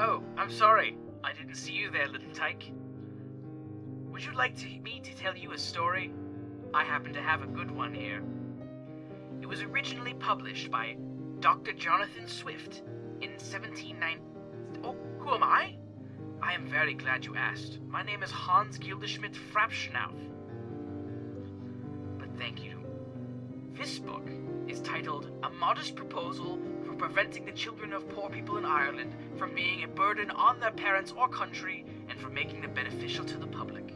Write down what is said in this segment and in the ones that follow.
Oh, I'm sorry. I didn't see you there, little tyke. Would you like me to tell you a story? I happen to have a good one here. It was originally published by Dr. Johnathan Swift in 1790. Oh, who am I? I am very glad you asked. My name is Hans Gildeschmidt Frapschnauf. But thank you. This book is titled A Modest Proposal for Preventing the Children of Poor People in Ireland from being a burden on their parents or country and for making them beneficial to the public.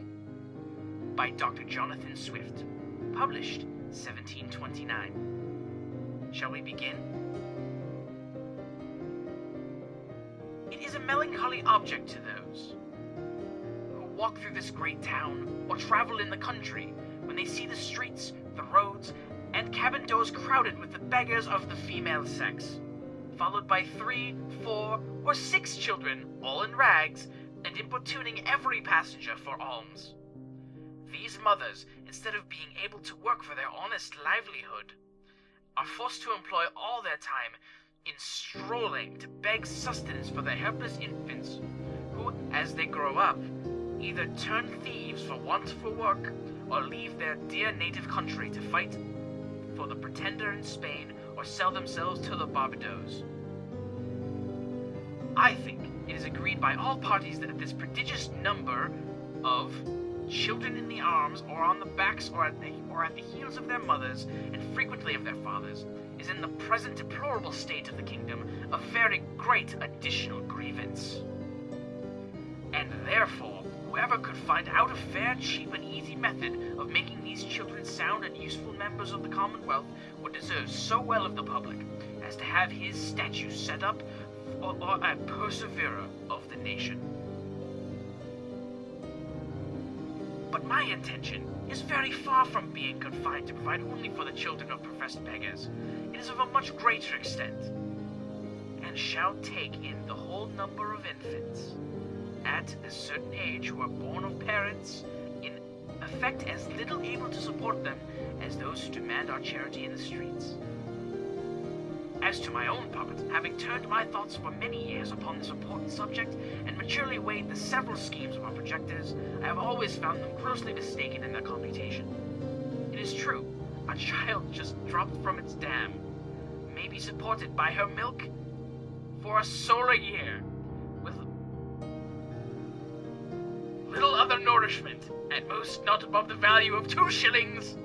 By Dr. Johnathan Swift. Published 1729. Shall we begin? It is a melancholy object to those who walk through this great town or travel in the country when they see the streets, the roads, and cabin doors crowded with the beggars of the female sex, followed by 3, 4, or 6 children, all in rags, and importuning every passenger for alms. These mothers, instead of being able to work for their honest livelihood, are forced to employ all their time in strolling to beg sustenance for their helpless infants, who, as they grow up, either turn thieves for want of work, or leave their dear native country to fight for the Pretender in Spain, or sell themselves to the Barbados. I think it is agreed by all parties that this prodigious number of children in the arms, or on the backs, or at the heels of their mothers, and frequently of their fathers, is in the present deplorable state of the kingdom a very great additional grievance. And therefore, whoever could find out a fair, cheap, and easy method of making these children sound and useful members of the Commonwealth would deserve so well of the public as to have his statue set up or a perseverer of the nation. But my intention is very far from being confined to provide only for the children of professed beggars. It is of a much greater extent, and shall take in the whole number of infants, at a certain age, who are born of parents, in effect as little able to support them as those who demand our charity in the streets. As to my own part, having turned my thoughts for many years upon this important subject, and maturely weighed the several schemes of our projectors, I have always found them grossly mistaken in their computation. It is true, a child just dropped from its dam may be supported by her milk for a solar year, with little other nourishment, at most not above the value of 2 shillings,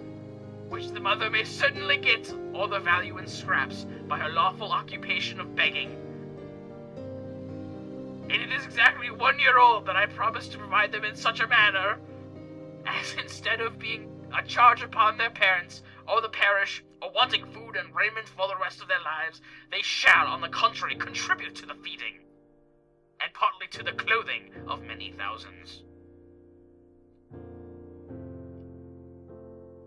which the mother may certainly get, or the value in scraps, by her lawful occupation of begging. And it is exactly 1 year old that I promised to provide them in such a manner, as instead of being a charge upon their parents, or the parish, or wanting food and raiment for the rest of their lives, they shall, on the contrary, contribute to the feeding, and partly to the clothing of many thousands.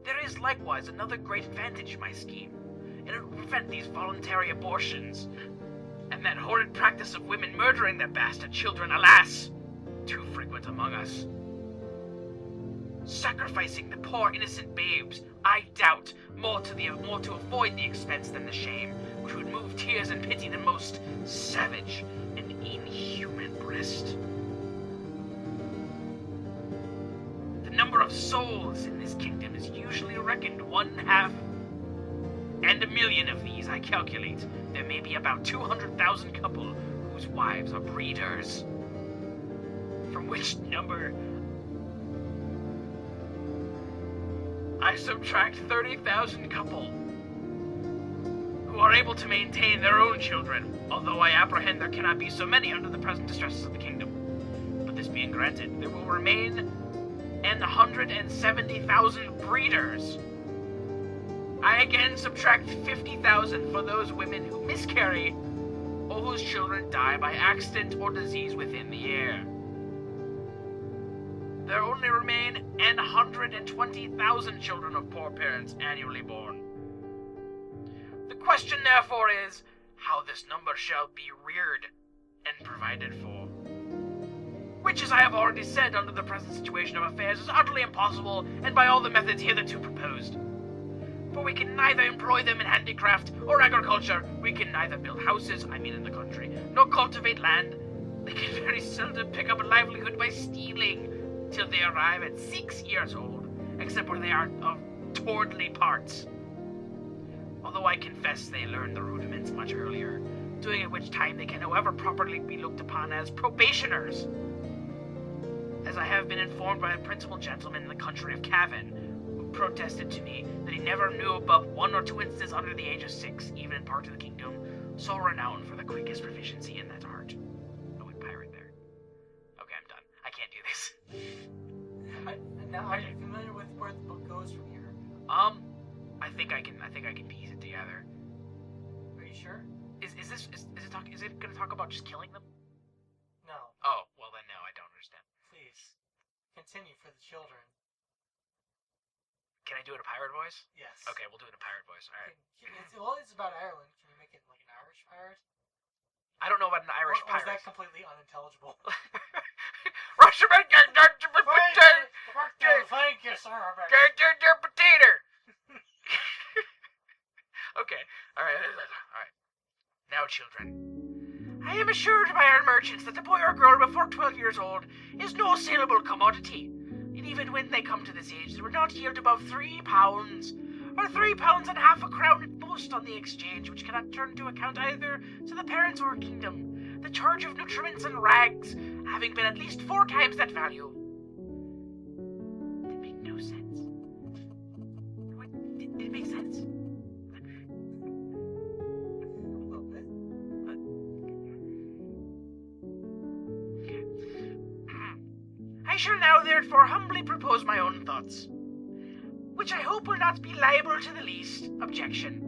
There is likewise another great advantage in my scheme, and it will prevent these voluntary abortions, and that horrid practice of women murdering their bastard children, alas, too frequent among us. Sacrificing the poor innocent babes, I doubt, more to avoid the expense than the shame, which would move tears and pity the most savage and inhuman breast. The number of souls in this kingdom is usually reckoned 1/2, and 1,000,000 of these, I calculate, there may be about 200,000 couple whose wives are breeders, from which number I subtract 30,000 couple who are able to maintain their own children, although I apprehend there cannot be so many under the present distresses of the kingdom. But this being granted, there will remain 170,000 breeders. I again subtract 50,000 for those women who miscarry, or whose children die by accident or disease within the year. There only remain 120,000 children of poor parents annually born. The question, therefore, is how this number shall be reared and provided for. Which, as I have already said, under the present situation of affairs, is utterly impossible, and by all the methods hitherto proposed. For we can neither employ them in handicraft or agriculture, we can neither build houses, I mean in the country, nor cultivate land, They can very seldom pick up a livelihood by stealing till they arrive at 6 years old, except where they are of towardly parts. Although I confess they learn the rudiments much earlier, during at which time they can however properly be looked upon as probationers. As I have been informed by a principal gentleman in the country of Cavan, who protested to me that he never knew above 1 or 2 instances under the age of 6, even in part of the kingdom, so renowned for the quickest proficiency in that art. I went pirate there. Okay, I'm done. I can't do this. Now, are you familiar with where the book goes from here? I think I can piece it together. Are you sure? Is it gonna talk about just killing them? No. Oh, well then no, I don't understand. Please, continue for the children. Can I do it in a pirate voice? Yes. Okay, we'll do it in a pirate voice. Alright. It's about Ireland. Can you make it like an Irish pirate? I don't know about an Irish or pirate. Or is that completely unintelligible? Thank you, sir. Potato. Okay. Alright. Now, children, I am assured by our merchants that the boy or girl before 12 years old is no saleable commodity. And even when they come to this age, they will not yield above £3, or £3 and half a crown at most on the exchange, which cannot turn to account either to the parents or kingdom, the charge of nutriments and rags having been at least 4 times that value. It made no sense. Wait, did it make sense? I shall now therefore humbly propose my own thoughts, which I hope will not be liable to the least objection.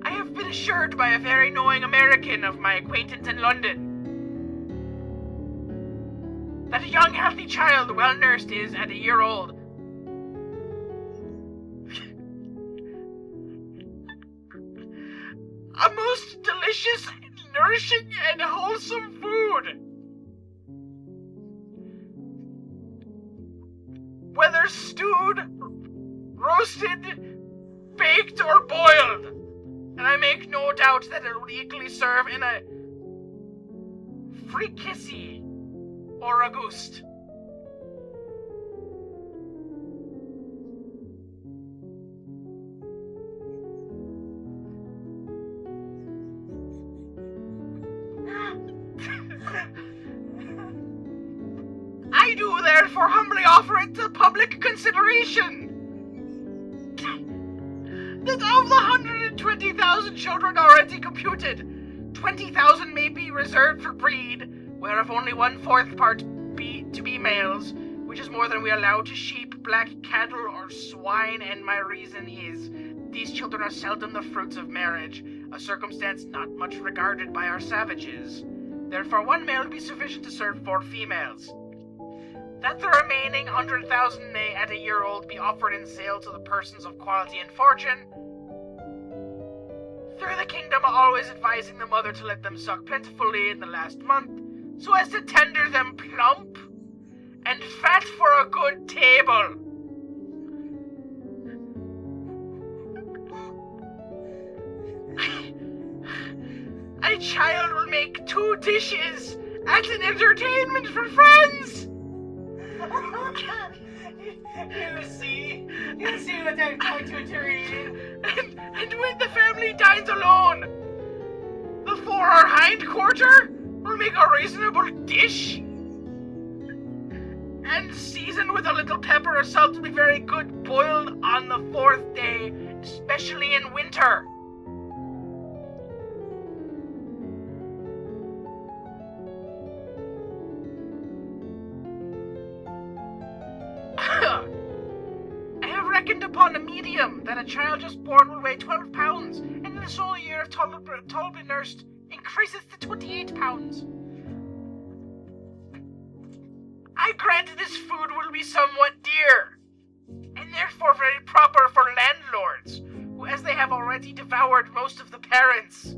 I have been assured by a very knowing American of my acquaintance in London that a young healthy child well nursed is, at a year old, a most delicious, nourishing, and wholesome food. Whether stewed, roasted, baked, or boiled, and I make no doubt that it will equally serve in a fricassee or auguste. I do therefore humbly offer it to public consideration that of the 120,000 children already computed, 20,000 may be reserved for breed, whereof only 1/4 part be to be males, which is more than we allow to sheep, black cattle, or swine, and my reason is, these children are seldom the fruits of marriage, a circumstance not much regarded by our savages. Therefore 1 male be sufficient to serve 4 females. That the remaining 100,000 may at a year old be offered in sale to the persons of quality and fortune, through the kingdom always advising the mother to let them suck plentifully in the last month, so as to tender them plump and fat for a good table. A child will make 2 dishes at an entertainment for friends. You see what I'm going to read. And when the family dines alone, the fore or hind quarter will make a reasonable dish, and seasoned with a little pepper or salt will be very good boiled on the 4th day, especially in winter. I have reckoned upon a medium that a child just born will weigh 12 pounds, and in a sole year of tolerably nursed increases to 28 pounds. I grant this food will be somewhat dear, and therefore very proper for landlords, who, as they have already devoured most of the parents,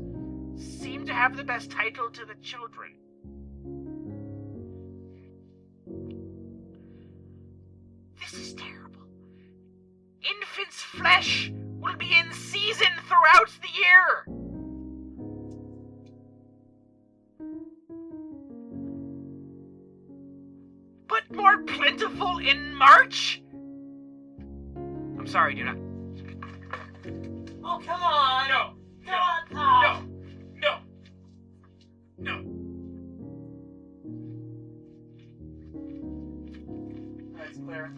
seem to have the best title to the children. This is terrible. Infant's flesh will be in season throughout the year. more plentiful in March? I'm sorry, dude. Oh, come on! No! Come on, Pop! No! No! That's clear.